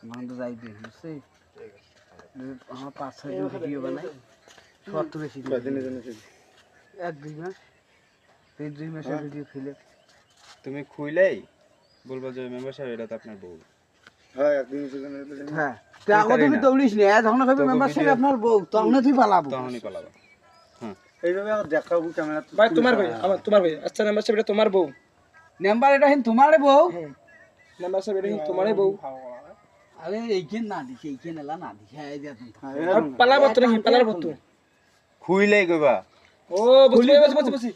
মান তো যাইবে বুঝছি আমার 5-6 দিন ভিডিও বানাই শর্ট তো বেশি কদিনের জন্য 1-2 মাস এই 2 মাসের ভিডিও ফেলে তুমি খুইলেই বলবা যে মেম্বার সাহেব এটা তো আপনার বউ। হ্যাঁ একদিনের জন্য হ্যাঁ তাও তুমি দৌড়িস না যখন হবে মেম্বারশিপ আপনার বউ তখন তুই পালাবো তখনই পালাবা। এইভাবে আর দেখাবো ক্যামেরা ভাই তোমার ভাই আমার তোমার ভাই আচ্ছা মেম্বারশিপ এটা তোমার বউ নাম্বার এটা হিন তোমারে বউ মেম্বারশিপ এটা তোমারই বউ আরে এইখান না দিছে এইখান এলা না দিছে এই যে তুমি আর পালাবো তো নাকি পালাবো তো খুইলেই কইবা ও বুঝলি বসে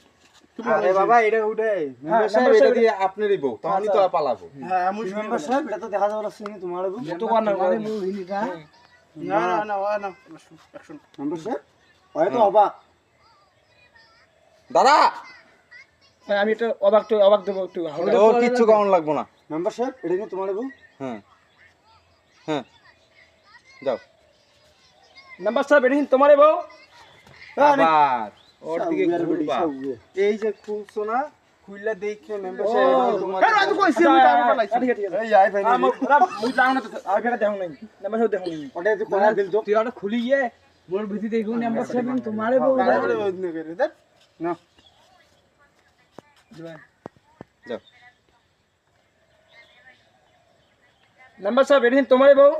আরে বাবা এটা উঠে মেম্বার সাহেব এটা দিয়ে আপনারই বউ তখনই তো পালাবো। হ্যাঁ আমি মেম্বার সাহেব এটা তো দেখা যাবে শুনি তোমার বউ তো কোন না তোমারে বউ হিনিকা না না না না অ্যাকশন মেম্বার সাহেব হয়তো অবাক দাদা ভাই আমি এটা অবাক দেবো একটু ওর কিচ্ছু কেমন লাগবো না। মেম্বার সাহেব এটা কি তোমার বউ হ্যাঁ হ্যাঁ যাও মেম্বারশিপ এটা তোমারই বউ আবার ওর দিকে ঘুরবা এই যে খুলছো না খুইলা দেখে মেম্বার সাহেব তোমার হ্যাঁ আমি কইছি আমি টাকা পালাইছি ঠিক আছে এই আই ভাই মুই যাও না তো আর ফেরা দেখো নাই মেম্বারশিপ দেখো নাই ওটা তো কোনা দিল তো তুই ওটা খুলিয়ে মোর ভিতরে দেখুন মেম্বারশিপ তোমারে বউ না যাও মেম্বারশিপ এটা তোমারই বউ